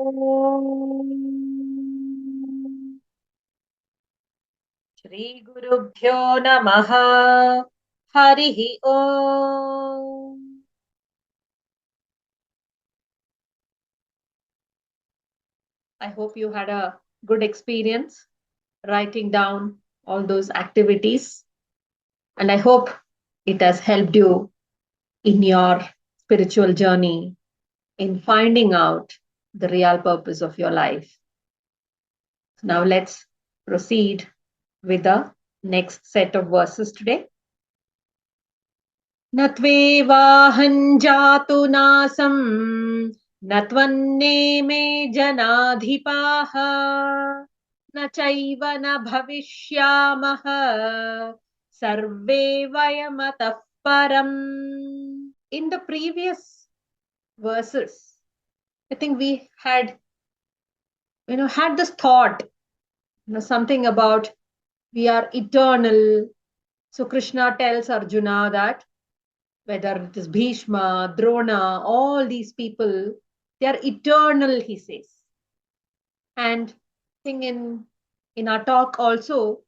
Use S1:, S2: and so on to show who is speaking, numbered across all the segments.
S1: Om Shri Gurubhyo Namaha Harihi Om. I hope you had a good experience writing down all those activities, and I hope it has helped you in your spiritual journey in finding out the real purpose of your life. Now let's proceed with the next set of verses today. न जातु नासं न त्वन्नेमे जनाधिपाः न चैव न भविष्यामः सर्वे वयमतः परम्. In the previous verses, I think we had this thought, something about we are eternal. So Krishna tells Arjuna that whether it is Bhishma, Drona, all these people, they are eternal, he says. And I think in our talk also,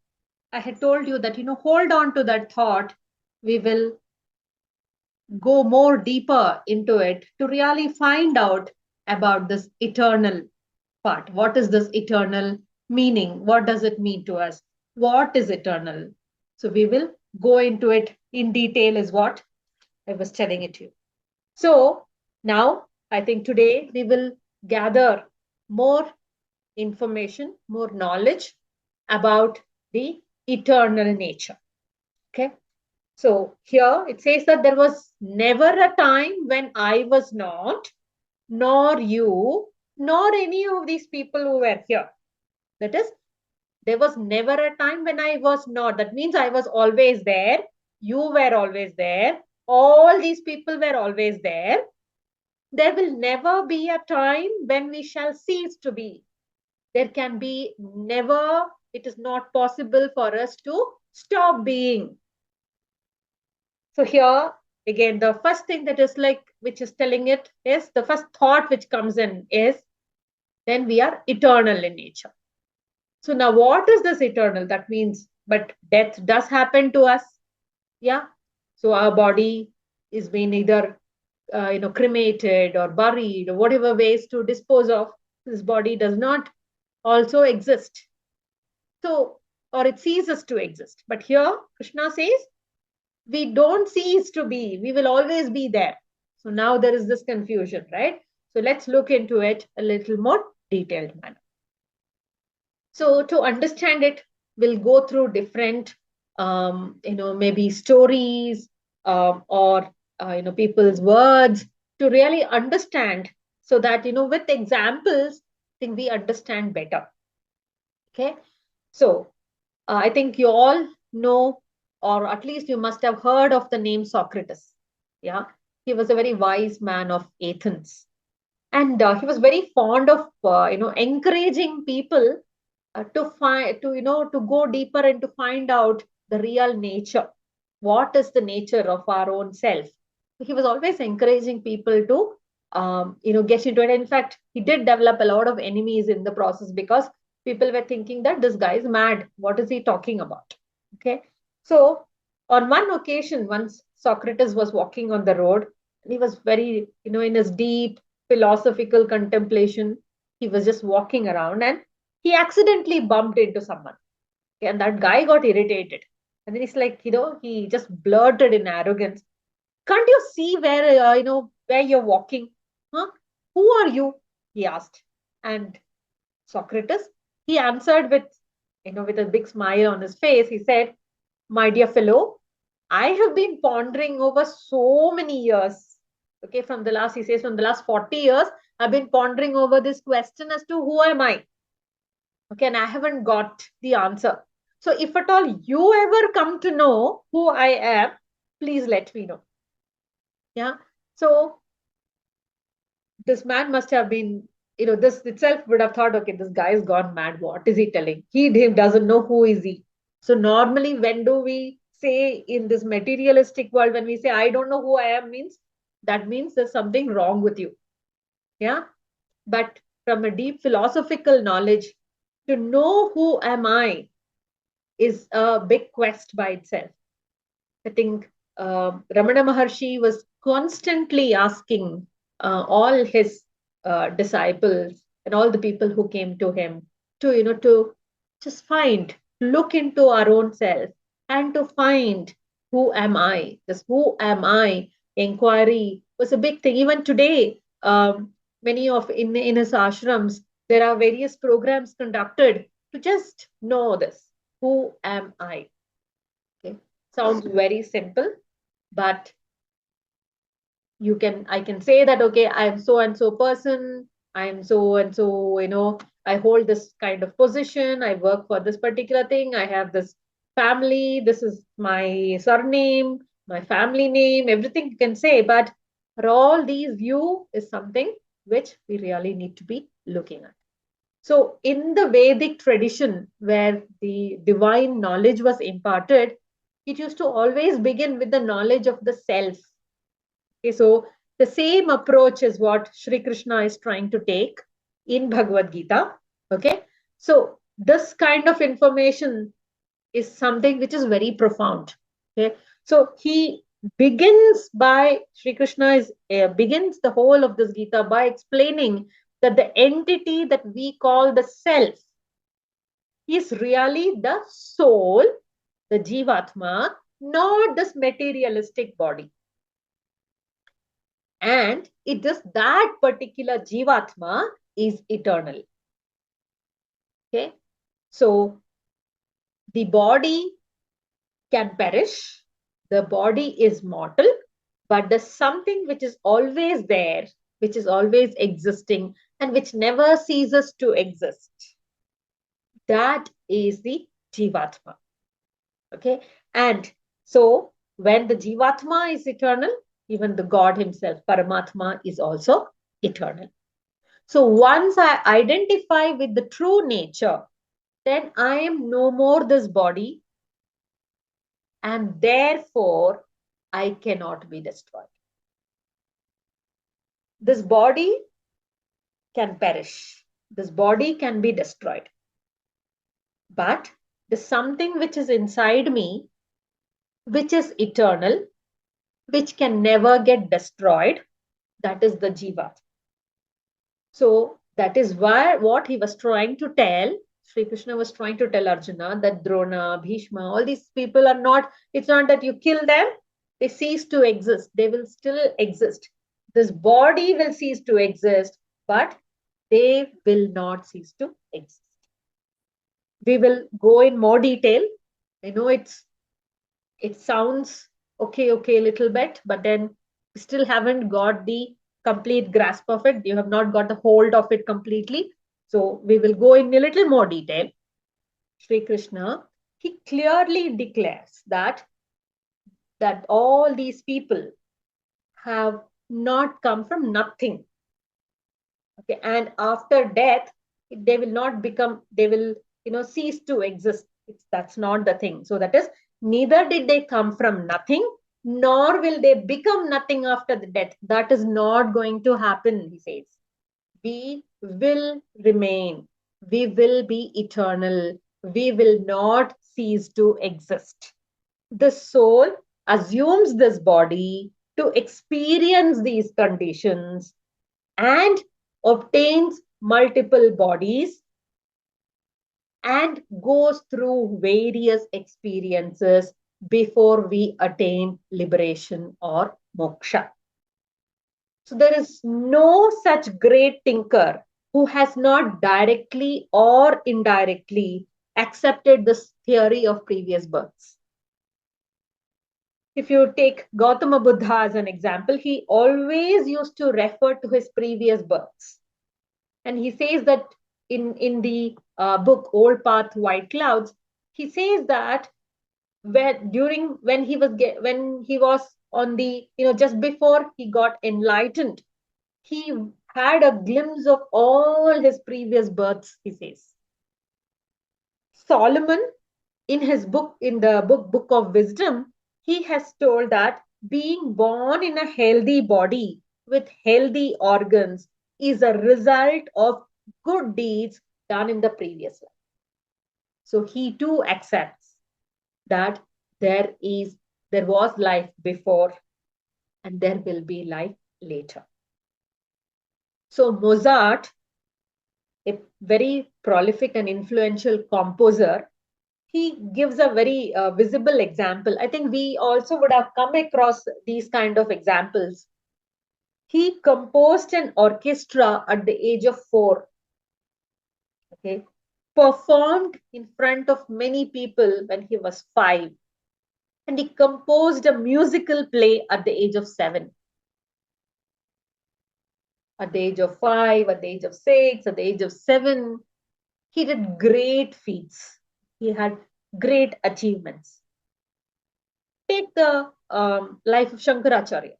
S1: I had told you that, hold on to that thought. We will go more deeper into it to really find out about this eternal part. What is this eternal meaning? What does it mean to us? What is eternal? So we will go into it in detail, is what I was telling it to you. So now I think today we will gather more information, more knowledge about the eternal nature. Okay. So here it says that there was never a time when I was not, nor you, nor any of these people who were here. That is, there was never a time when I was not. That means I was always there. You were always there. All these people were always there. There will never be a time when we shall cease to be. There can be never, it is not possible for us to stop being. So here, again, the first thing that is which is telling it is, the first thought which comes in is, then we are eternal in nature. So now what is this eternal? That means, but death does happen to us. Yeah. So our body is being either, cremated or buried or whatever ways to dispose of. This body does not also exist. So, or it ceases to exist. But here, Krishna says, we don't cease to be. We will always be there. So now there is this confusion, right? So let's look into it a little more detailed manner. So to understand it, we'll go through different, maybe stories or, people's words to really understand, so that, with examples, I think we understand better. Okay. So I think you all know, or at least you must have heard of the name Socrates. Yeah. He was a very wise man of Athens. And he was very fond of, encouraging people to find, to go deeper and to find out the real nature. What is the nature of our own self? He was always encouraging people to, get into it. In fact, he did develop a lot of enemies in the process, because people were thinking that this guy is mad. What is he talking about? Okay. So on one occasion, once Socrates was walking on the road, and he was very, in his deep philosophical contemplation, he was just walking around, and he accidentally bumped into someone. Okay, and that guy got irritated. And then he's like, he just blurted in arrogance, can't you see where, where you're walking? Huh? Who are you? He asked. And Socrates, he answered with, with a big smile on his face. He said, my dear fellow, I have been pondering over so many years. Okay, he says, from the last 40 years, I've been pondering over this question as to who am I? Okay, and I haven't got the answer. So if at all you ever come to know who I am, please let me know. Yeah. So this man must have been, this itself would have thought, okay, this guy has gone mad. What is he telling? He doesn't know who is he. So normally, when do we say in this materialistic world, when we say, I don't know who I am, that means there's something wrong with you. Yeah. But from a deep philosophical knowledge, to know who am I is a big quest by itself. I think Ramana Maharshi was constantly asking all his disciples and all the people who came to him to, to just look into our own self and to find who am I. This who am I inquiry was a big thing. Even today, many of in his ashrams, there are various programs conducted to just know this. Who am I? Okay. Sounds very simple, but I can say that, okay, I am so and so person, I am so and so, I hold this kind of position, I work for this particular thing, I have this family, this is my surname, my family name, everything you can say, but for all these, you is something which we really need to be looking at. So, in the Vedic tradition, where the divine knowledge was imparted, it used to always begin with the knowledge of the self. Okay, so, the same approach is what Sri Krishna is trying to take in Bhagavad Gita. Okay, so this kind of information is something which is very profound. Okay, so he begins by Sri Krishna begins the whole of this Gita by explaining that the entity that we call the self is really the soul, the Jivatma, not this materialistic body. And it is that particular Jivatma is eternal. Okay, so the body can perish, the body is mortal, but there's something which is always there, which is always existing, and which never ceases to exist. That is the Jivatma. Okay, and so when the Jivatma is eternal, even the God himself, Paramatma, is also eternal. So once I identify with the true nature, then I am no more this body, and therefore I cannot be destroyed. This body can perish, this body can be destroyed, but there's something which is inside me, which is eternal, which can never get destroyed. That is the Jiva. So that is why what he was trying to tell, Sri Krishna was trying to tell Arjuna that Drona, Bhishma, all these people are not, it's not that you kill them, they cease to exist. They will still exist. This body will cease to exist, but they will not cease to exist. We will go in more detail. I know it sounds okay, little bit, but then we still haven't got the complete grasp of it. You have not got the hold of it completely. So we will go in a little more detail. Sri Krishna, he clearly declares that all these people have not come from nothing. Okay, and after death, they will not become, they will, cease to exist. That's not the thing. So that is, neither did they come from nothing, nor will they become nothing after the death. That is not going to happen, he says. We will remain. We will be eternal. We will not cease to exist. The soul assumes this body to experience these conditions and obtains multiple bodies and goes through various experiences before we attain liberation or moksha. So there is no such great thinker who has not directly or indirectly accepted this theory of previous births. If you take Gautama Buddha as an example, he always used to refer to his previous births. And he says that in the book Old Path, White Clouds, he says that when he was on the, just before he got enlightened, he had a glimpse of all his previous births, he says. Solomon, in the book of wisdom, he has told that being born in a healthy body with healthy organs is a result of good deeds done in the previous life. So he too accepts that there is there was life before and there will be life later. So Mozart, a very prolific and influential composer, he gives a very visible example. I think we also would have come across these kind of examples. He composed an orchestra at the age of 4. Okay, performed in front of many people when he was 5, and he composed a musical play at the age of 7. At the age of 5, at the age of 6, at the age of 7, he did great feats. He had great achievements. Take the life of Shankaracharya.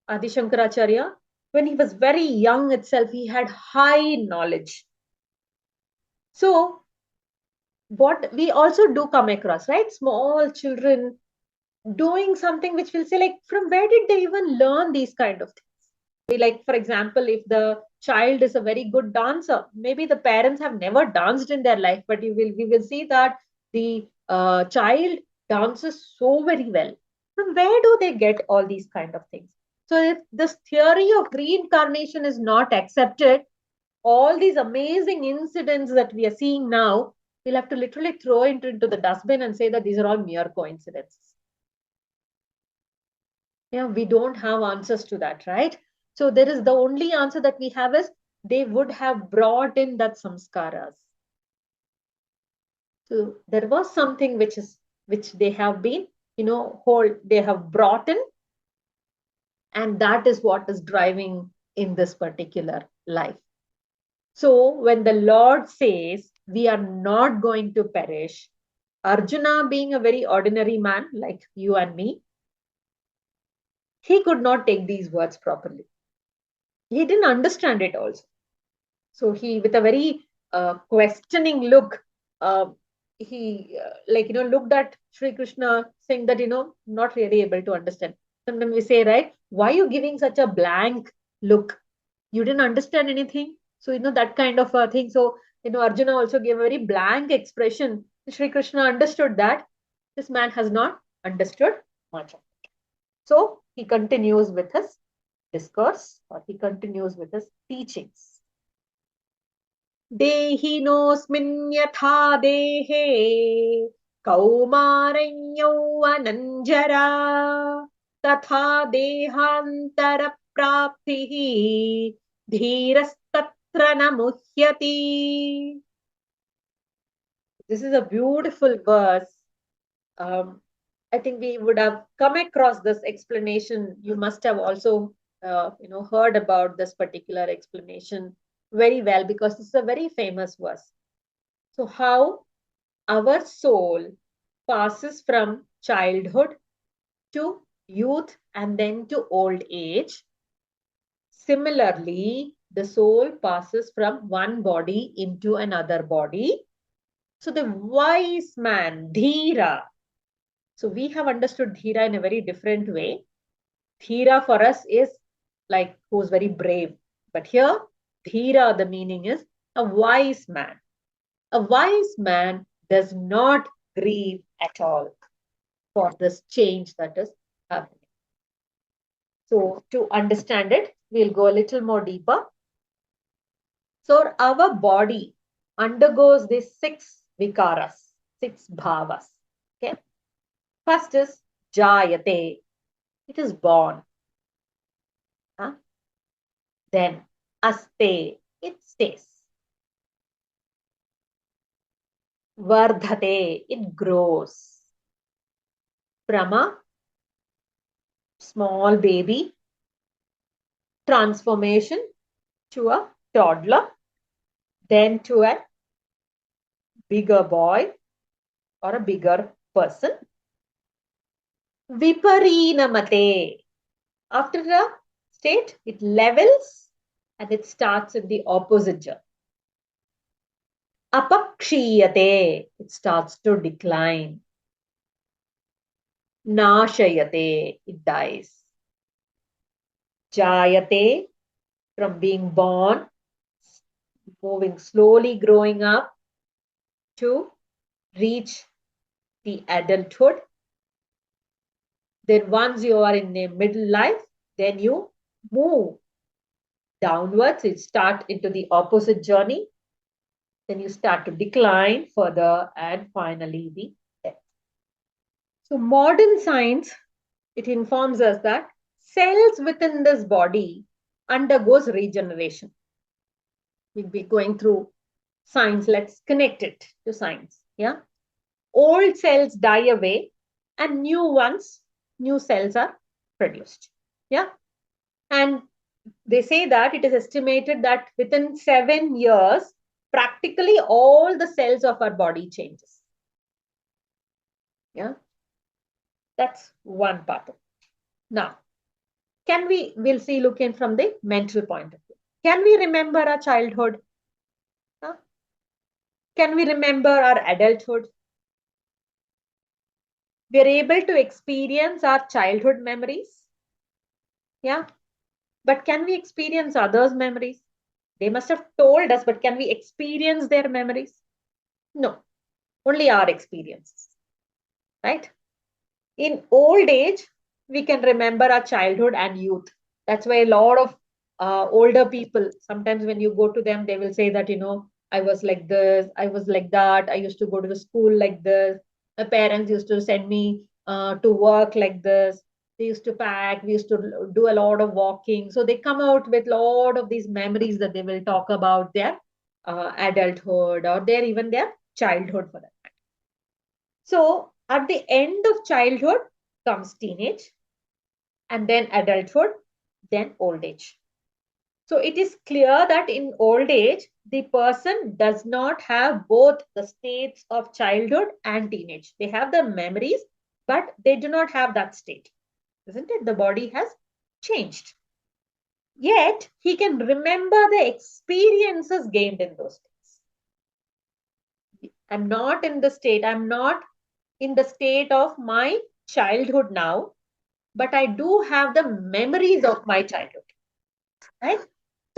S1: Adi Shankaracharya, when he was very young itself, he had high knowledge. So, what we also do come across, right? Small children doing something which will say, like, from where did they even learn these kind of things? Like, for example, if the child is a very good dancer, maybe the parents have never danced in their life, but we will see that the child dances so very well. From where do they get all these kind of things? So if this theory of reincarnation is not accepted, all these amazing incidents that we are seeing now, we'll have to literally throw it into the dustbin and say that these are all mere coincidences. Yeah, we don't have answers to that, right? So there is the only answer that we have is they would have brought in that samskaras. So there was something which they have been, they have brought in, and that is what is driving in this particular life. So when the Lord says we are not going to perish, Arjuna, being a very ordinary man like you and me, he could not take these words properly. He didn't understand it also. So he, with a very questioning look, he looked at Sri Krishna, saying that not really able to understand. Sometimes we say, right, why are you giving such a blank look? You didn't understand anything. So that kind of a thing. So Arjuna also gave a very blank expression. Sri Krishna understood that this man has not understood much of it. So he continues with his discourse, or he continues with his teachings. देहिनोऽस्मिन् यथा देहे कौमारयौवनञ्जरा तथा देहान्तरप्राप्तिः धीरस्तत्र न मुह्यति. This is a beautiful verse. I think we would have come across this explanation. You must have also, heard about this particular explanation very well, because this is a very famous verse. So, how our soul passes from childhood to youth and then to old age. Similarly, the soul passes from one body into another body. So, the wise man, Dhira. So, we have understood Dhira in a very different way. Dhira for us is like who's very brave. But here, Dhira, the meaning is a wise man. A wise man does not grieve at all for this change that is happening. So, to understand it, we'll go a little more deeper. So, our body undergoes these 6 vikaras, 6 bhavas. Okay. First is jayate, it is born. Huh? Then aste, it stays. Vardhate, it grows. From a small baby, transformation to a toddler, then to a bigger boy or a bigger person. Viparinamate. After the state, it levels and it starts in the opposite journey. Apakshiyate, it starts to decline. Nashayate, it dies. Jayate, from being born, moving slowly, growing up to reach the adulthood. Then once you are in a middle life, then you move downwards, you start into the opposite journey, then you start to decline further, and finally the death. So modern science, it informs us that cells within this body undergoes regeneration. We'll be going through science. Let's connect it to science. Yeah. Old cells die away and new cells are produced. Yeah. And they say that it is estimated that within 7 years, practically all the cells of our body changes. Yeah. That's one part of it. Now, we'll see looking from the mental point of view. Can we remember our childhood? Huh? Can we remember our adulthood? We're able to experience our childhood memories. Yeah. But can we experience others' memories? They must have told us, but can we experience their memories? No, only our experiences, right? In old age, we can remember our childhood and youth. That's why a lot of older people, sometimes when you go to them, they will say that, I was like this, I was like that, I used to go to the school like this, my parents used to send me to work like this, they used to pack, we used to do a lot of walking. So they come out with a lot of these memories that they will talk about their adulthood or even their childhood for that. So at the end of childhood comes teenage, and then adulthood, then old age. So it is clear that in old age, the person does not have both the states of childhood and teenage. They have the memories, but they do not have that state. Isn't it? The body has changed. Yet he can remember the experiences gained in those days. I'm not in the state, I'm not in the state of my childhood now, but I do have the memories of my childhood, right?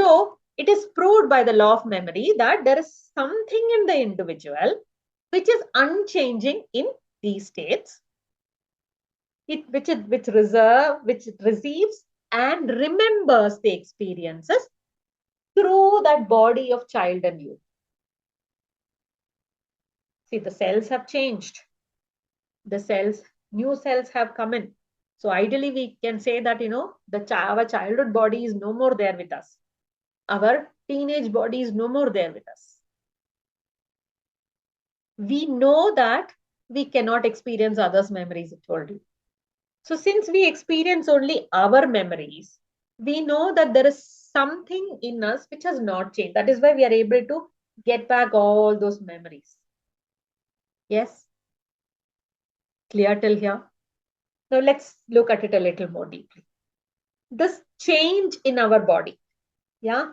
S1: So it is proved by the law of memory that there is something in the individual which is unchanging in these states, which receives and remembers the experiences through that body of child and youth. See, the cells have changed. New cells have come in. So ideally, we can say that, our childhood body is no more there with us. Our teenage body is no more there with us. We know that we cannot experience others' memories, I told you. So since we experience only our memories, we know that there is something in us which has not changed. That is why we are able to get back all those memories. Yes? Clear till here? Now let's look at it a little more deeply. This change in our body, yeah,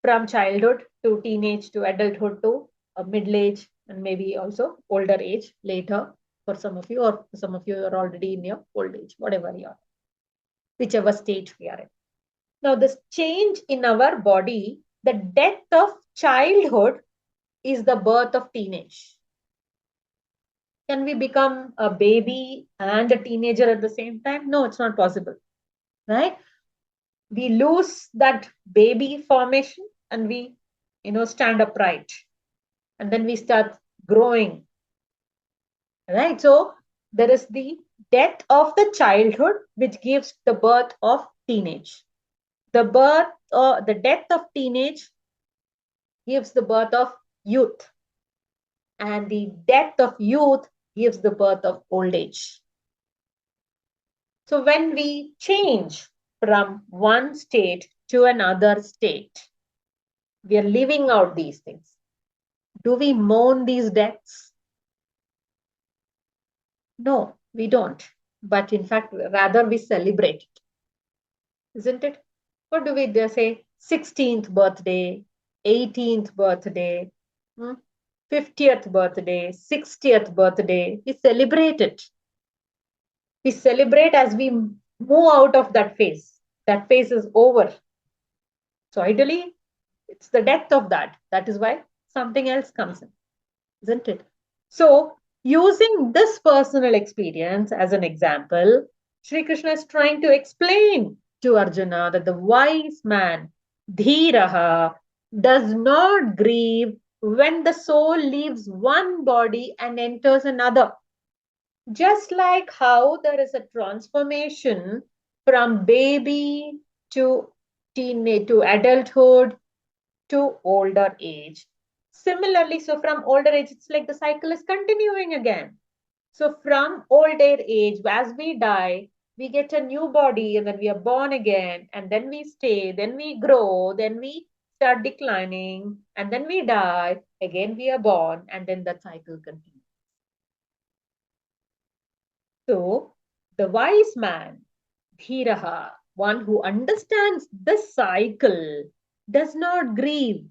S1: from childhood to teenage to adulthood to middle age and maybe also older age later for some of you, or some of you are already in your old age, whatever you are, whichever stage we are in. Now, this change in our body, the death of childhood is the birth of teenage. Can we become a baby and a teenager at the same time? No, it's not possible, right? We lose that baby formation and we, stand upright. And then we start growing, right? So there is the death of the childhood, which gives the birth of teenage. The death of teenage gives the birth of youth, and the death of youth gives the birth of old age. So when we change from one state to another state, we are living out these things. Do we mourn these deaths? No, we don't. But in fact, rather we celebrate it, isn't it? What do we say? 16th birthday, 18th birthday, 50th birthday, 60th birthday. We celebrate it. We celebrate as we move out of that phase. That phase is over. So ideally, It's the death of that. That is why something else comes in, isn't it? So, using this personal experience as an example, Sri Krishna is trying to explain to Arjuna that the wise man, Dhiraha, does not grieve when the soul leaves one body and enters another. Just like how there is a transformation from baby to teenage to adulthood to older age. Similarly, so from older age, it's like the cycle is continuing again. So from older age, as we die, we get a new body and then we are born again and then we stay, then we grow, then we start declining and then we die, again we are born and then the cycle continues. So the wise man, Dhiraha, one who understands this cycle, does not grieve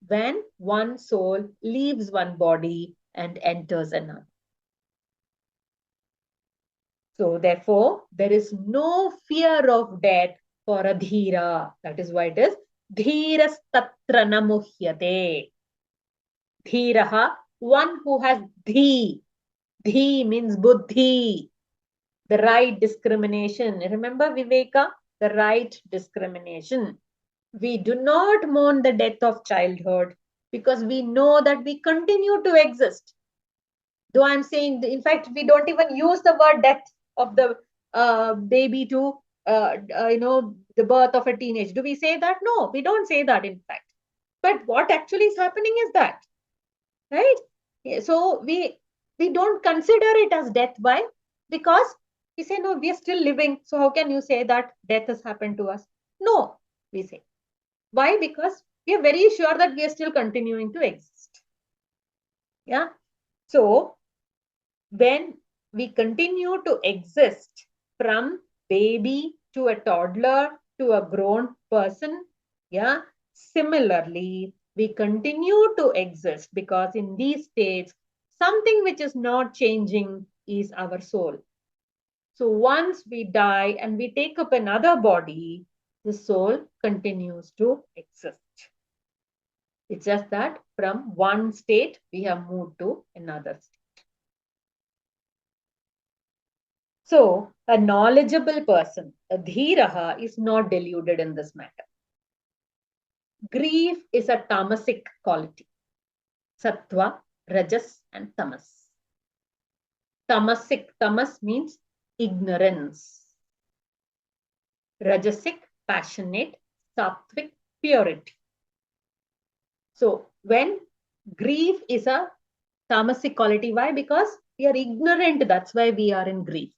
S1: when one soul leaves one body and enters another. So therefore, there is no fear of death for a dhira. That is why it is dhiras tatra namuhyate. Dhiraha, one who has dhi. Dhi means buddhi, the right discrimination. Remember Viveka, the right discrimination. We do not mourn the death of childhood because we know that we continue to exist. Though I'm saying, in fact, we don't even use the word death of the baby to, the birth of a teenage. Do we say that? No, we don't say that, in fact. But what actually is happening is that, right? So we don't consider it as death. Why? Because we say, no, we are still living. So how can you say that death has happened to us? No, we say. Why? Because we are very sure that we are still continuing to exist. Yeah. So when we continue to exist from baby to a toddler to a grown person, yeah, similarly, we continue to exist because in these states, something which is not changing is our soul. So once we die and we take up another body, the soul continues to exist. It's just that from one state, we have moved to another state. So, a knowledgeable person, a dhiraha, is not deluded in this matter. Grief is a tamasic quality. Sattva, rajas, and tamas. Tamasic, tamas means ignorance. Rajasic, passionate. Sattvic, purity. So, when grief is a tamasic quality, why? Because we are ignorant, that's why we are in grief.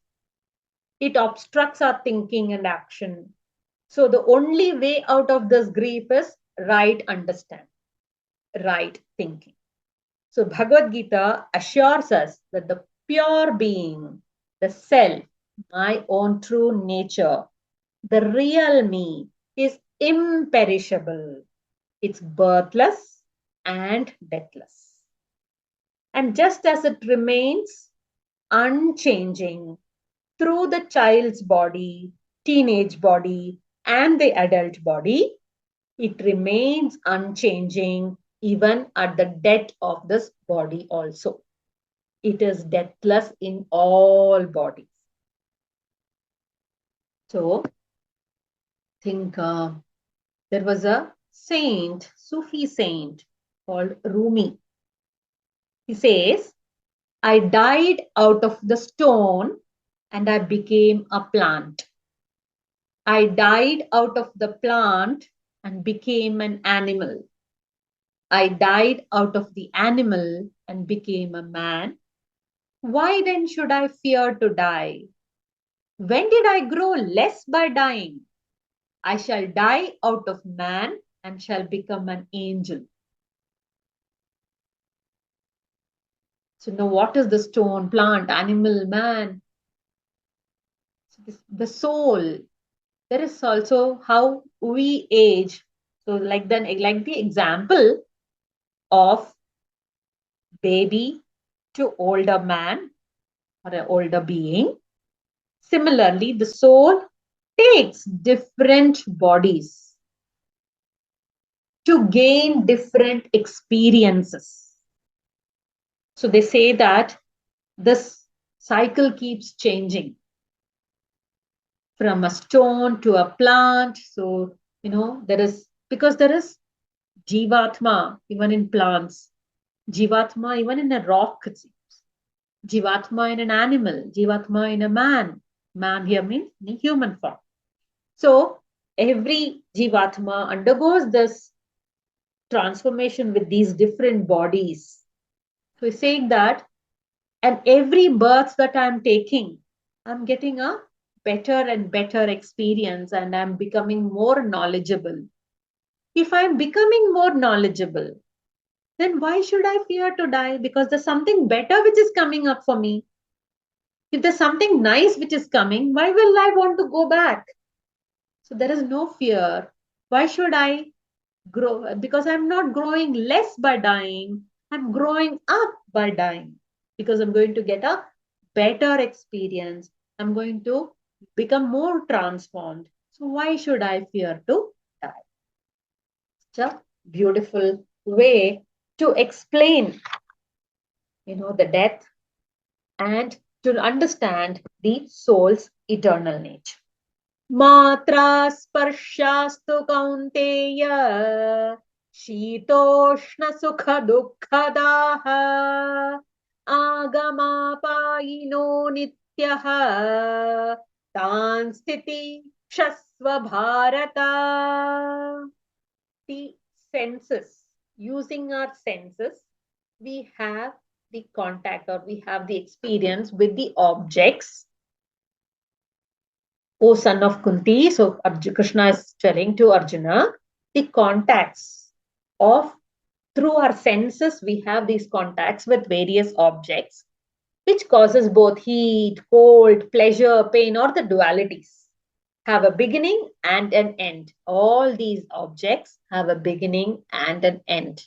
S1: It obstructs our thinking and action. So the only way out of this grief is right understanding, right thinking. So Bhagavad Gita assures us that the pure being, the self, my own true nature, the real me is imperishable. It's birthless and deathless. And just as it remains unchanging through the child's body, teenage body, and the adult body, it remains unchanging even at the death of this body also. It is deathless in all bodies. So, think there was a saint, Sufi saint called Rumi. He says, I died out of the stone and I became a plant. I died out of the plant and became an animal. I died out of the animal and became a man. Why then should I fear to die? When did I grow less by dying? I shall die out of man and shall become an angel. So now what is the stone, plant, animal, man? So the soul. There is also how we age. So like the example of baby to older man or an older being. Similarly, the soul takes different bodies. to gain different experiences. So they say that this cycle keeps changing from a stone to a plant. So, there is, because there is Jivatma even in plants, Jivatma even in a rock, it seems. Jivatma in an animal, Jivatma in a man. Man here means in human form. So every Jivatma undergoes this transformation with these different bodies. So he's saying that, and every birth that I'm taking, I'm getting a better and better experience and I'm becoming more knowledgeable. If I'm becoming more knowledgeable, then why should I fear to die? Because there's something better which is coming up for me. If there's something nice which is coming, why will I want to go back? So there is no fear. Why should I grow? Because I'm not growing less by dying. I'm growing up by dying because I'm going to get a better experience. I'm going to become more transformed. So why should I fear to die? It's a beautiful way to explain, the death and to understand the soul's eternal nature. मात्रा स्पर्शास्तु कौन्तेय शीतोष्ण सुख दुःखदाः आगमापायिनो नित्यः तान् स्थितिक्षस्व Bharat. The senses, using our senses, we have the contact or we have the experience with the objects. O son of Kunti, so Krishna is telling to Arjuna, the contacts of, through our senses, we have these contacts with various objects, which causes both heat, cold, pleasure, pain, or the dualities. Have a beginning and an end. All these objects have a beginning and an end.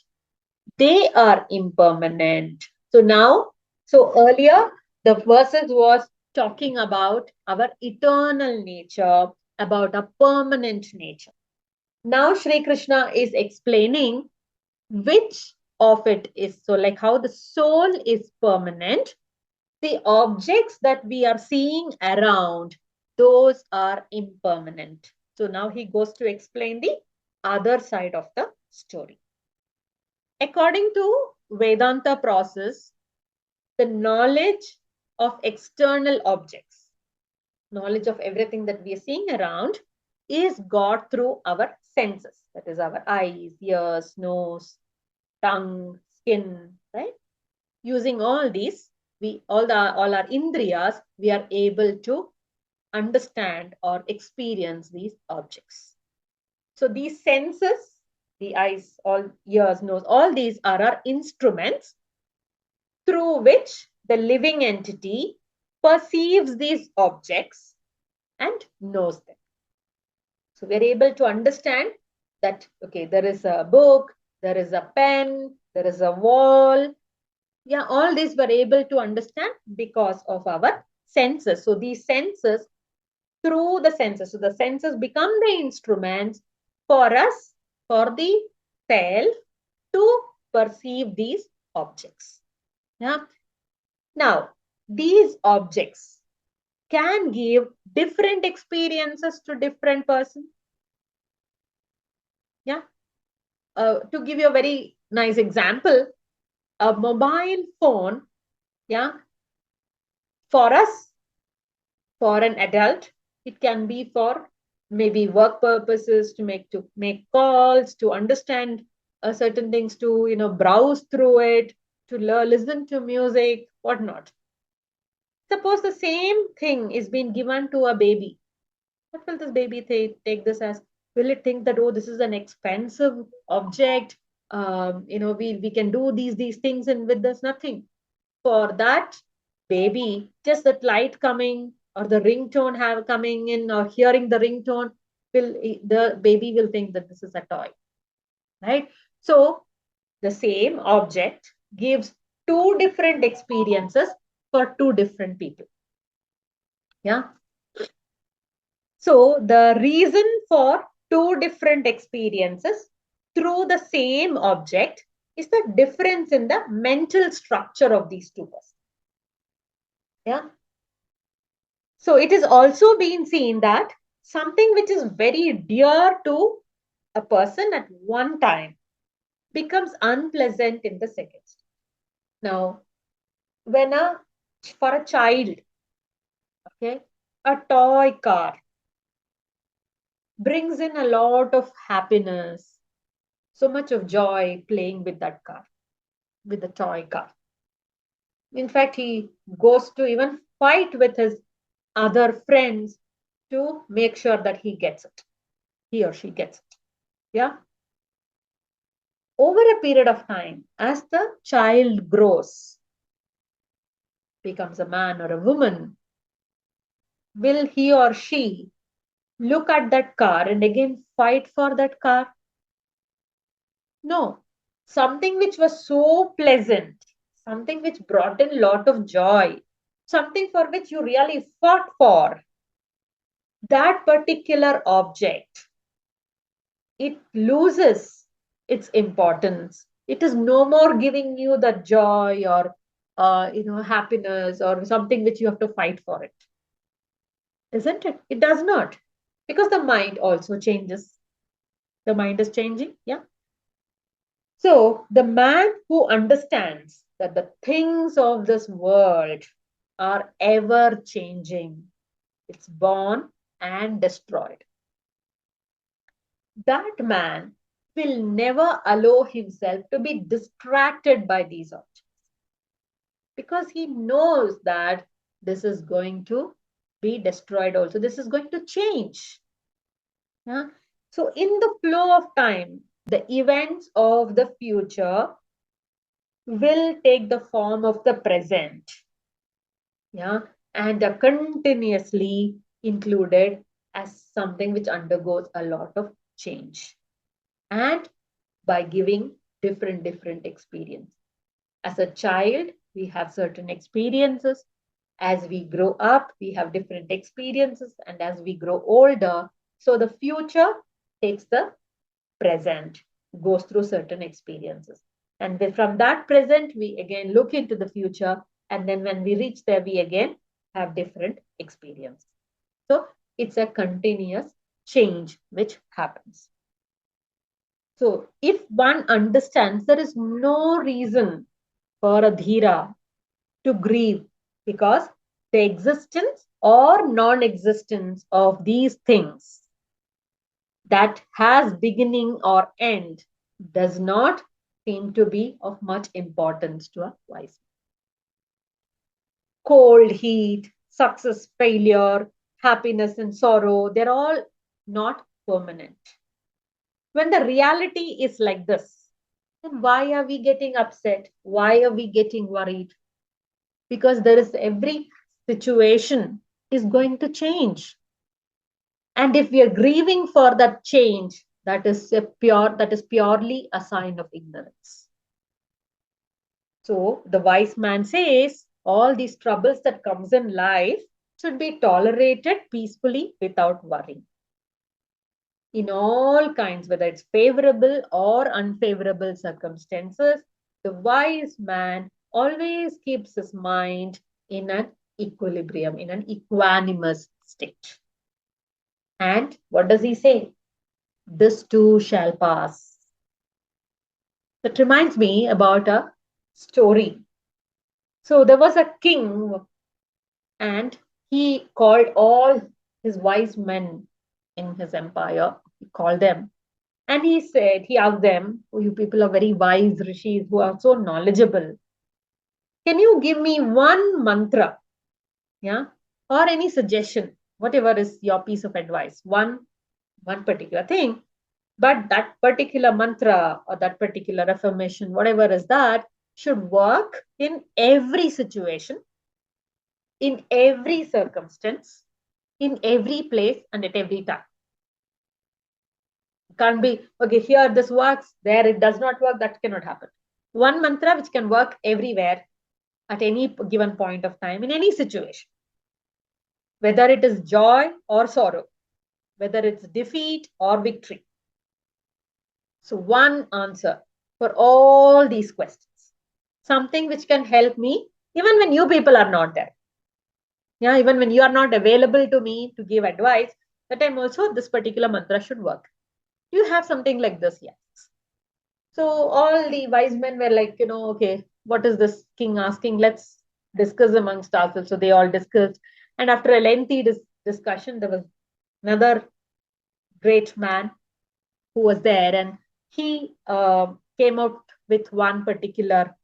S1: They are impermanent. So now, so earlier, the verses was talking about our eternal nature, about a permanent nature. Now Shri Krishna is explaining which of it is. So like how the soul is permanent, the objects that we are seeing around, those are impermanent. So now he goes to explain the other side of the story. According to Vedanta process, the knowledge of external objects, knowledge of everything that we are seeing around, is got through our senses. That is our eyes, ears, nose, tongue, skin, right? Using all these, all our indriyas, we are able to understand or experience these objects. So these senses, the eyes, all ears, nose, all these are our instruments through which the living entity perceives these objects and knows them. So we're able to understand that, okay, there is a book, there is a pen, there is a wall. Yeah, all these we're able to understand because of our senses. So these senses, through the senses, so the senses become the instruments for us, for the self, to perceive these objects. Yeah. Now, these objects can give different experiences to different persons. Yeah. To give you a very nice example, a mobile phone, yeah, for us, for an adult, it can be for maybe work purposes, to make calls, to understand certain things, to browse through it, to listen to music, whatnot. Suppose the same thing is being given to a baby. What will this baby take this as? Will it think that, oh, this is an expensive object? We can do these things, and with this nothing. For that baby, just that light coming or the ringtone have coming in or hearing the ringtone, the baby will think that this is a toy, right? So the same object gives two different experiences for two different people. Yeah. So the reason for two different experiences, through the same object is the difference in the mental structure of these two persons. Yeah. So it is also been seen that something which is very dear to a person at one time becomes unpleasant in the second. Now, when for a child, okay, a toy car brings in a lot of happiness, so much of joy playing with that car, with the toy car. In fact, he goes to even fight with his other friends to make sure that he or she gets it. Yeah. Over a period of time, as the child grows, becomes a man or a woman, will he or she look at that car and again fight for that car? No. Something which was so pleasant, something which brought in a lot of joy, something for which you really fought for, that particular object, it loses its importance. It is no more giving you the joy or happiness or something which you have to fight for it. Isn't it? It does not. Because the mind also changes. The mind is changing. Yeah. So the man who understands that the things of this world are ever changing, it's born and destroyed. That man will never allow himself to be distracted by these objects because he knows that this is going to be destroyed also. This is going to change. Yeah? So, in the flow of time, the events of the future will take the form of the present. Yeah, and are continuously included as something which undergoes a lot of change. And by giving different experience. As a child, we have certain experiences. As we grow up, we have different experiences. And as we grow older, so the future takes the present, goes through certain experiences. And from that present, we again look into the future. And then when we reach there, we again have different experiences. So it's a continuous change which happens. So if one understands, there is no reason for a dhira to grieve because the existence or non-existence of these things that has beginning or end does not seem to be of much importance to a wise man. Cold, heat, success, failure, happiness and sorrow, they're all not permanent. When the reality is like this, then why are we getting upset? Why are we getting worried? Because there is every situation is going to change. And if we are grieving for that change, that is purely a sign of ignorance. So the wise man says all these troubles that comes in life should be tolerated peacefully without worrying. In all kinds, whether it's favorable or unfavorable circumstances, the wise man always keeps his mind in an equilibrium, in an equanimous state. And what does he say? This too shall pass. That reminds me about a story. So there was a king, and he called all his wise men in his empire. He called them. And he said, he asked them, oh, you people are very wise rishis who are so knowledgeable. Can you give me one mantra? Yeah. Or any suggestion, whatever is your piece of advice, one particular thing. But that particular mantra or that particular affirmation, whatever is that, should work in every situation, in every circumstance, in every place, and at every time. Can't be, okay, here this works, there it does not work, that cannot happen. One mantra which can work everywhere at any given point of time, in any situation, whether it is joy or sorrow, whether it's defeat or victory. So, one answer for all these questions, something which can help me even when you people are not there. Yeah, even when you are not available to me to give advice, that time also this particular mantra should work. Do you have something like this? Yes. So all the wise men were like, okay, what is this king asking? Let's discuss amongst ourselves. So they all discussed. And after a lengthy discussion, there was another great man who was there, and he came out with one particular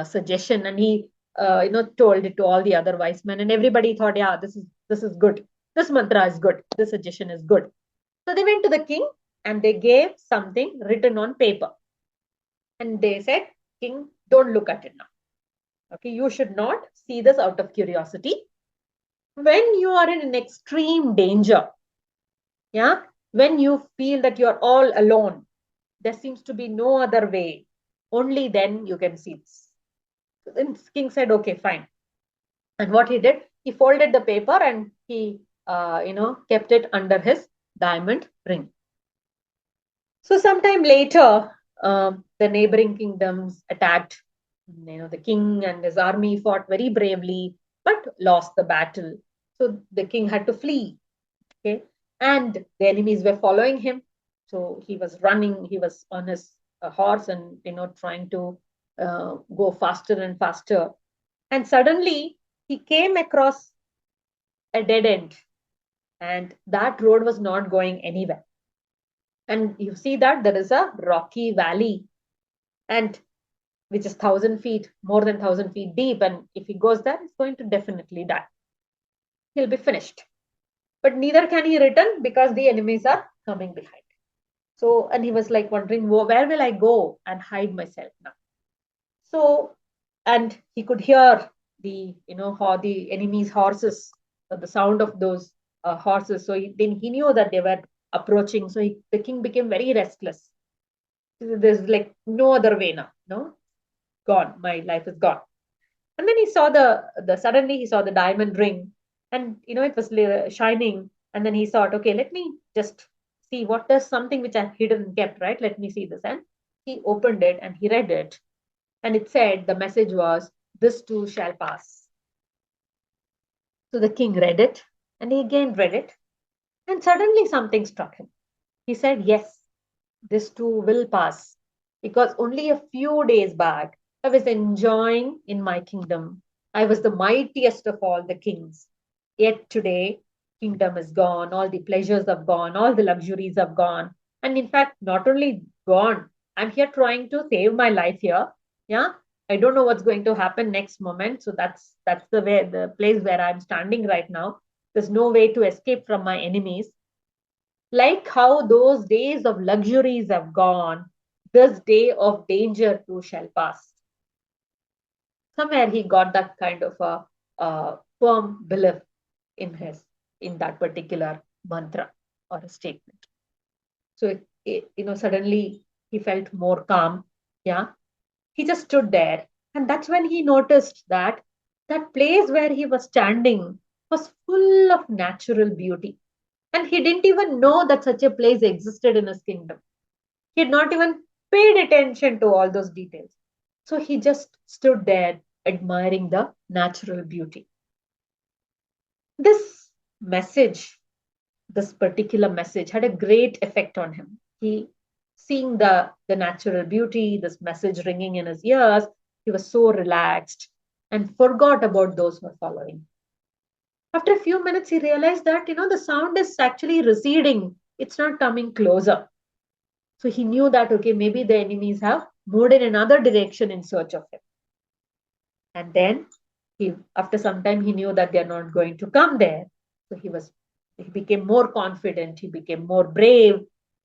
S1: suggestion, and he told it to all the other wise men, and everybody thought, yeah, this is good. This mantra is good. This suggestion is good. So they went to the king and they gave something written on paper, and they said, king, don't look at it now. Okay, you should not see this out of curiosity. When you are in an extreme danger, yeah, when you feel that you're all alone, there seems to be no other way, only then you can see this. So then king said, okay, fine. And what he did, he folded the paper and he kept it under his diamond ring. So sometime later, the neighboring kingdoms attacked. The king and his army fought very bravely, but lost the battle. So the king had to flee. Okay, and the enemies were following him. So he was running. He was on his horse, and trying to go faster and faster. And suddenly he came across a dead end, and that road was not going anywhere. And you see that there is a rocky valley, and which is 1,000 feet, more than 1,000 feet deep. And if he goes there, he's going to definitely die. He'll be finished. But neither can he return because the enemies are coming behind. So, and he was like wondering, where will I go and hide myself now? So, and he could hear how the enemy's horses, the sound of those horses. So then he knew that they were approaching. So the king became very restless. There's like no other way now. No, gone. My life is gone. And then he saw suddenly he saw the diamond ring, and it was shining. And then he thought, okay, let me just see what is something which I've hidden and kept, right? Let me see this. And he opened it and he read it. And it said, the message was, this too shall pass. So the king read it and he again read it. And suddenly something struck him. He said, yes, this too will pass. Because only a few days back, I was enjoying in my kingdom. I was the mightiest of all the kings. Yet today, kingdom is gone, all the pleasures have gone, all the luxuries have gone. And in fact, not only gone, I'm here trying to save my life here. Yeah. I don't know what's going to happen next moment. So that's the place where I'm standing right now. There's no way to escape from my enemies. Like how those days of luxuries have gone, this day of danger too shall pass. Somewhere he got that kind of a firm belief in that particular mantra or a statement. So suddenly he felt more calm. Yeah, he just stood there, and that's when he noticed that that place where he was standing was full of natural beauty, and he didn't even know that such a place existed in his kingdom. He had not even paid attention to all those details. So he just stood there admiring the natural beauty. This message, this particular message, had a great effect on him. He, seeing the natural beauty, this message ringing in his ears, he was so relaxed and forgot about those who were following. After a few minutes, he realized that, the sound is actually receding. It's not coming closer. So he knew that, okay, maybe the enemies have moved in another direction in search of him. And then after some time, he knew that they're not going to come there. So he became more confident. He became more brave.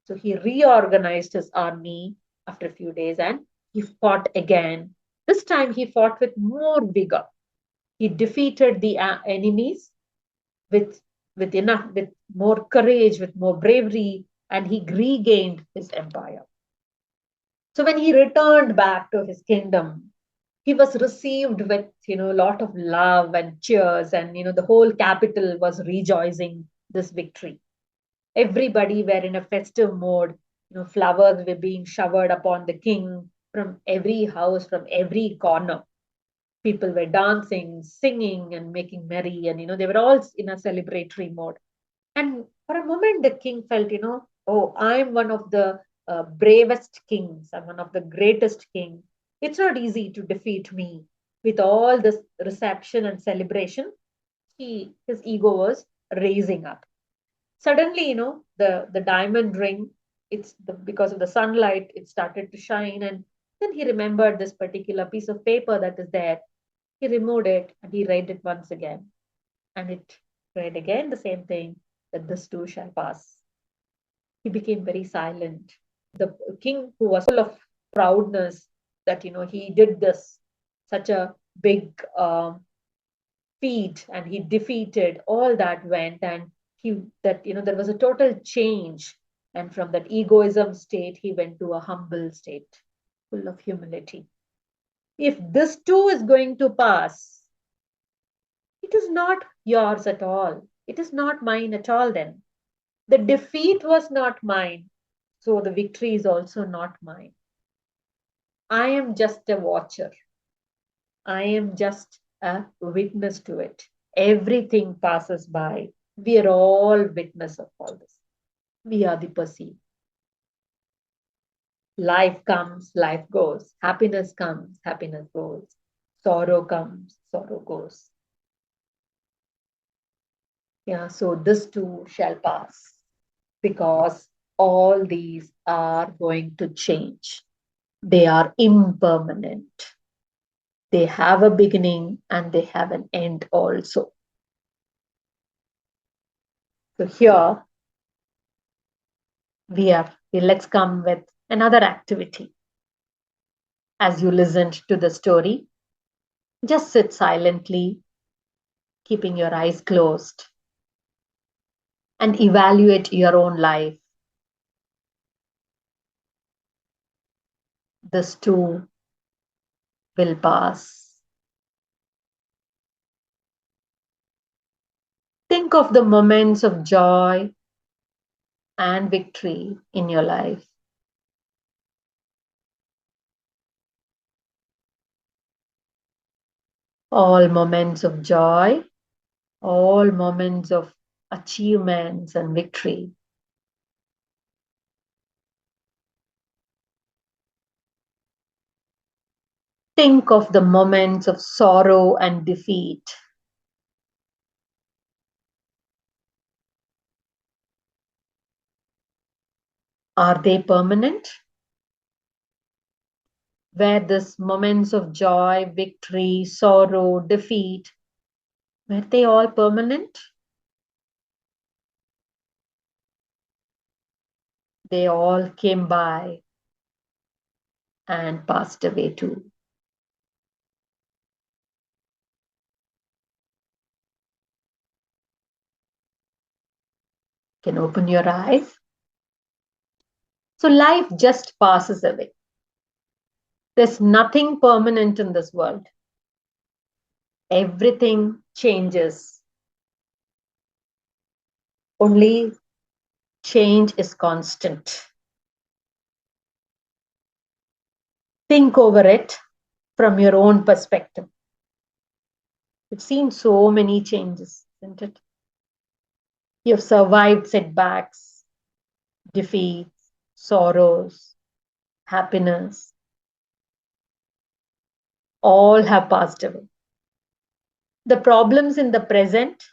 S1: So he reorganized his army after a few days and he fought again. This time he fought with more vigor. He defeated the enemies with with more courage, with more bravery, and he regained his empire. So when he returned back to his kingdom, he was received with a lot of love and cheers, and the whole capital was rejoicing this victory. Everybody were in a festive mode. Flowers were being showered upon the king from every house, from every corner. People were dancing, singing, and making merry, and they were all in a celebratory mode. And for a moment, the king felt, oh, I'm one of the bravest kings. I'm one of the greatest king. It's not easy to defeat me. With all this reception and celebration, his ego was raising up. Suddenly, the diamond ring, because of the sunlight, it started to shine. And then he remembered this particular piece of paper that is there. He removed it and he read it once again. And it read again the same thing, that this too shall pass. He became very silent. The king, who was full of proudness that, he did this, such a big feat, and he defeated all that went, and there was a total change. And from that egoism state, he went to a humble state, full of humility. If this too is going to pass, it is not yours at all. It is not mine at all then. The defeat was not mine, so the victory is also not mine. I am just a watcher. I am just a witness to it. Everything passes by. We are all witness of all this. We are the perceived. Life comes, life goes. Happiness comes, happiness goes. Sorrow comes, sorrow goes. Yeah, so this too shall pass, because all these are going to change. They are impermanent. They have a beginning and they have an end also. So here let's come with another activity. As you listened to the story, just sit silently, keeping your eyes closed, and evaluate your own life. This too will pass. Think of the moments of joy and victory in your life. All moments of joy, all moments of achievements and victory. Think of the moments of sorrow and defeat. Are they permanent? Were these moments of joy, victory, sorrow, defeat, were they all permanent? They all came by and passed away too. You can open your eyes. So life just passes away. There's nothing permanent in this world. Everything changes. Only change is constant. Think over it from your own perspective. You've seen so many changes, isn't it? You've survived setbacks, defeats, sorrows, happiness. All have passed away. The problems in the present,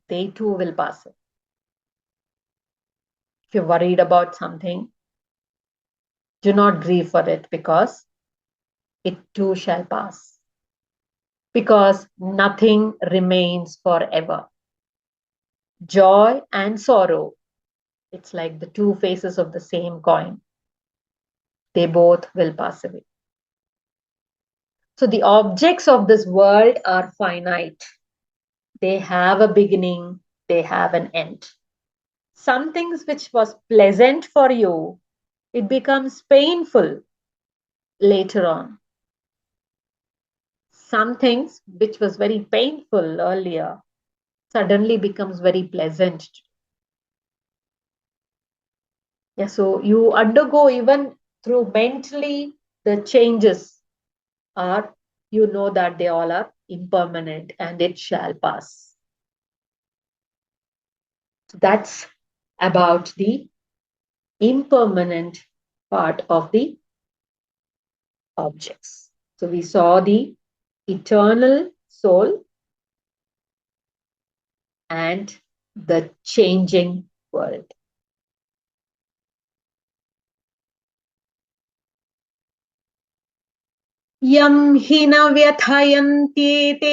S1: they too will pass away. If you're worried about something, do not grieve for it, because it too shall pass. Because nothing remains forever. Joy and sorrow, it's like the two faces of the same coin. They both will pass away. So the objects of this world are finite. They have a beginning, they have an end. Some things which was pleasant for you, it becomes painful later on. Some things which was very painful earlier suddenly becomes very pleasant. Yeah, so you undergo even through mentally the changes are, you know that they all are impermanent and it shall pass. So that's about the impermanent part of the objects. So we saw the eternal soul and the changing world. यं हि न व्यथयन्त्येते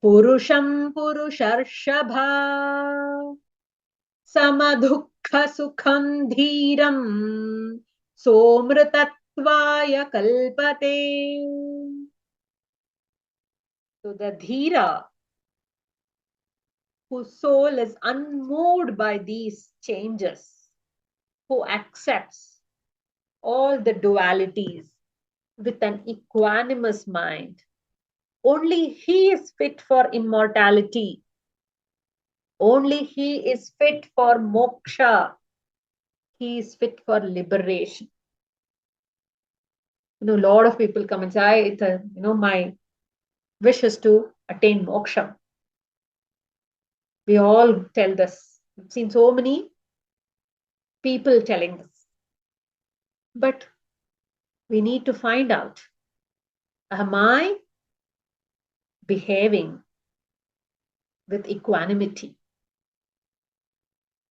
S1: पुरुषं पुरुषर्षभा समदुःखसुखं धीरं सोमृतत्वाय कल्पते. So the dhira, whose soul is unmoved by these changes, who accepts all the dualities with an equanimous mind, only he is fit for immortality. Only he is fit for moksha. He is fit for liberation. A lot of people come and say, my wish is to attain moksha. We all tell this. I've seen so many people telling this. But we need to find out, am I behaving with equanimity?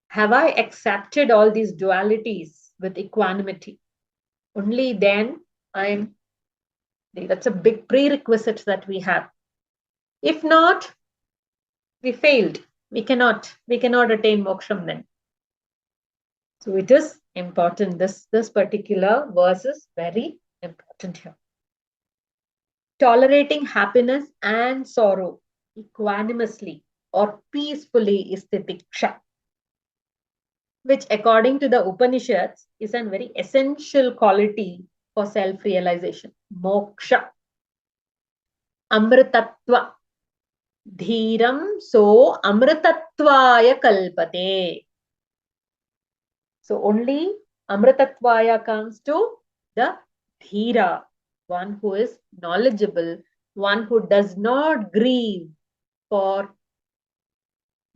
S1: Have I accepted all these dualities with equanimity? Only then I'm, that's a big prerequisite that we have. If not, we failed. We cannot attain moksham then. So it is important. This particular verse is very important here. Tolerating happiness and sorrow equanimously or peacefully is titiksha, which according to the Upanishads is a very essential quality for self-realization. Moksha, amritatva, dhiram so amritatvaya kalpate. So only amritatvaya comes to the dhira, one who is knowledgeable, one who does not grieve for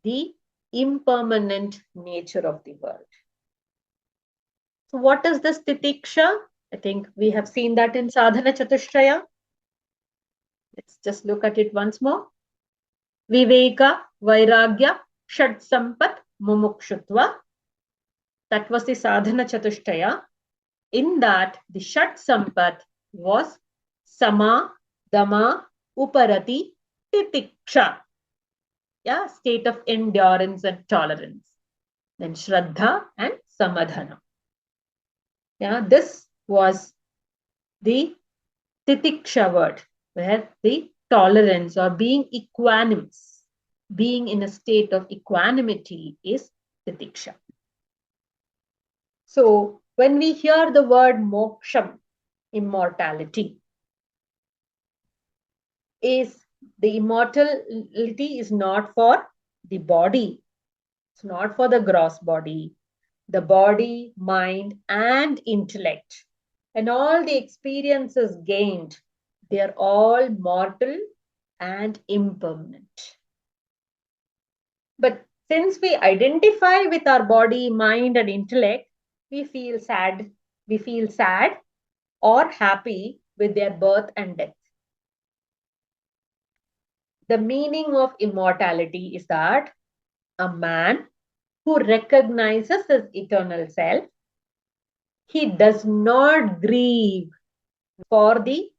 S1: the impermanent nature of the world. So what is this titiksha? I think we have seen that in Sadhana Chatushraya. Let's just look at it once more. Viveka, Vairagya, Shad Sampat, Mumukshutva. That was the Sadhana Chatushraya. In that, the Shat Sampat was Sama, Dama, Uparati, Titiksha. Yeah, state of endurance and tolerance. Then Shraddha and Samadhana. Yeah, this was the Titiksha word, where the tolerance or being equanimous, being in a state of equanimity is Titiksha. So when we hear the word moksham, immortality, is the immortality is not for the body. It's not for the gross body. The body, mind, and intellect, and all the experiences gained, they are all mortal and impermanent. But since we identify with our body, mind, and intellect, we feel sad. We feel sad or happy with their birth and death. The meaning of immortality is that a man who recognizes his eternal self, he does not grieve for the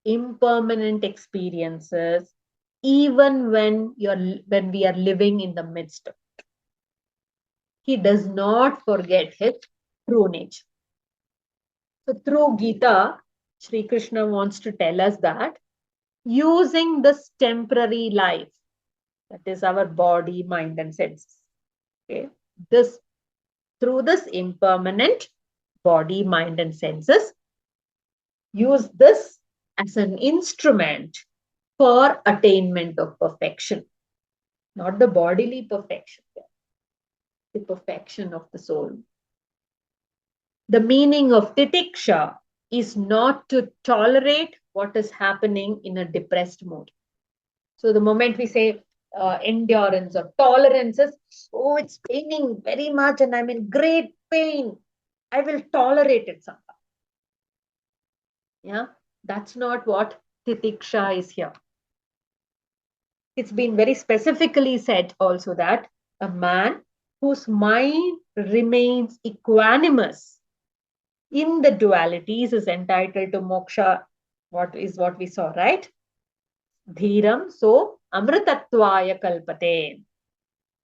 S1: impermanent experiences, even when we are living in the midst of it. He does not forget his true nature. So through Gita, Sri Krishna wants to tell us that using this temporary life, that is our body, mind, and senses, okay, this through this impermanent body, mind, and senses, use this as an instrument for attainment of perfection, not the bodily perfection, the perfection of the soul. The meaning of titiksha is not to tolerate what is happening in a depressed mood. So the moment we say endurance or tolerance is, oh, it's paining very much and I'm in great pain, I will tolerate it somehow. Yeah, that's not what titiksha is here. It's been very specifically said also that a man whose mind remains equanimous in the dualities is entitled to moksha. What we saw, right? Dhiram so amritatvaya kalpate.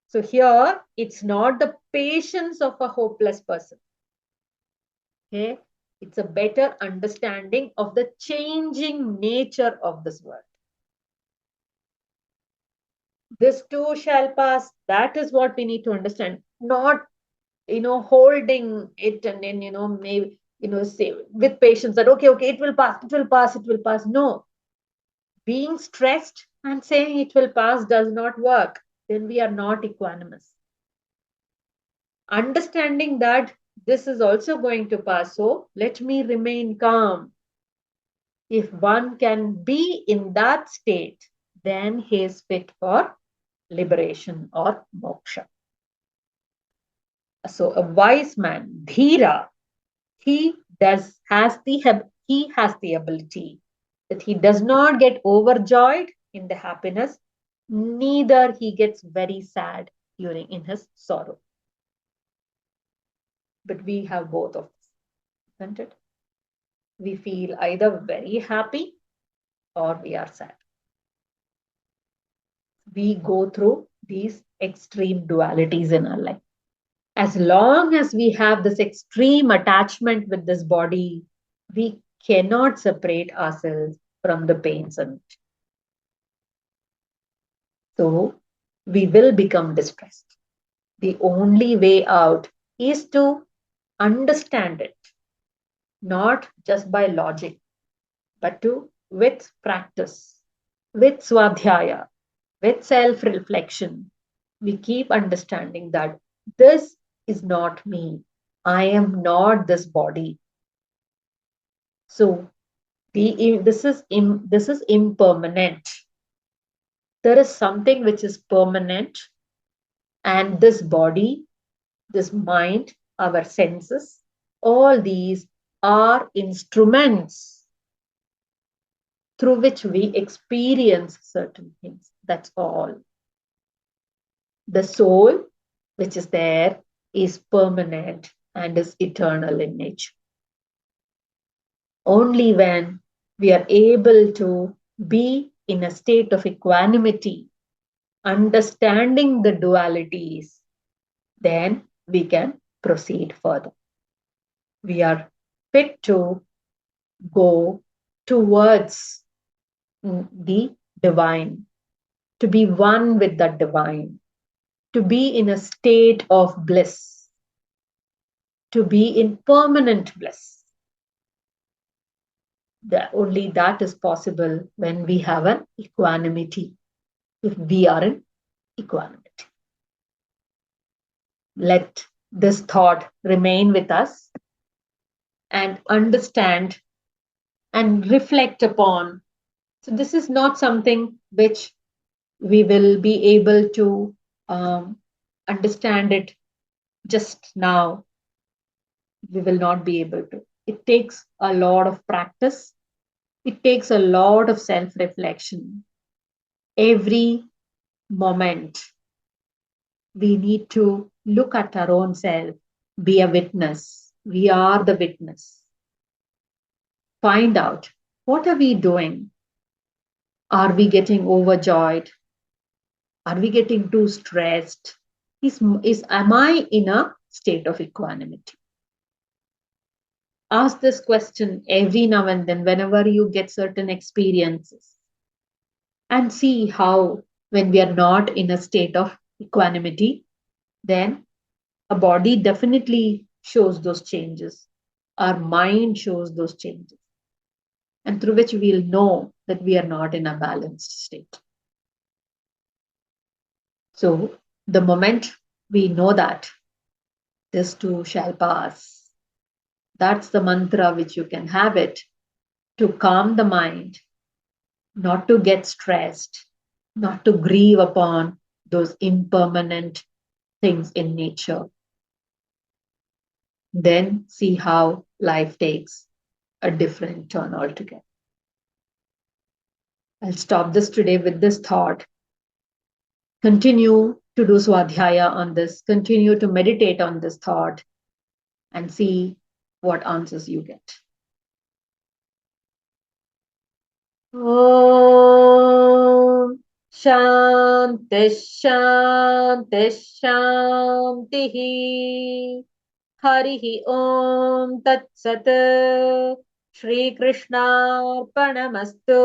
S1: So here it's not the patience of a hopeless person. Okay, it's a better understanding of the changing nature of this world. This too shall pass. That is what we need to understand. Not, holding it and then, maybe, say with patience that, okay, it will pass, it will pass, it will pass. No, being stressed and saying it will pass does not work. Then we are not equanimous. Understanding that this is also going to pass, so let me remain calm. If one can be in that state, then he is fit for liberation or moksha. So a wise man, dhira, he has the ability that he does not get overjoyed in the happiness, neither he gets very sad during in his sorrow. But we have both of this, isn't it? We feel either very happy or we are sad. We go through these extreme dualities in our life. As long as we have this extreme attachment with this body, we cannot separate ourselves from the pains in it. So we will become distressed. The only way out is to understand it, not just by logic, but to with practice, with swadhyaya, with self reflection. We keep understanding that this is not me. I am not this body. So this is impermanent. There is something which is permanent, and this body, this mind, our senses, all these are instruments through which we experience certain things. That's all. The soul, which is there, is permanent and is eternal in nature. Only when we are able to be in a state of equanimity, understanding the dualities, then we can proceed further. We are fit to go towards the divine, to be one with the divine, to be in a state of bliss, to be in permanent bliss. Only that is possible when we have an equanimity, if we are in equanimity. Let this thought remain with us and understand and reflect upon. So, this is not something which we will be able to understand it just now. We will not be able to. It takes a lot of practice, it takes a lot of self reflection. Every moment, we need to look at our own self, be a witness. We are the witness. Find out, what are we doing? Are we getting overjoyed? Are we getting too stressed? Am I in a state of equanimity? Ask this question every now and then whenever you get certain experiences, and see how, when we are not in a state of equanimity, then a body definitely shows those changes. Our mind shows those changes, and through which we'll know that we are not in a balanced state. So, the moment we know that this too shall pass, That's the mantra which you can have it to calm the mind, not to get stressed, not to grieve upon those impermanent things in nature. Then see how life takes a different turn altogether. I'll stop this today with this thought. Continue to do swadhyaya on this, continue to meditate on this thought, and see what answers you get. Om Shanti Shanti Shanti Harihi Om Tat Sat Shri Krishna Arpanamastu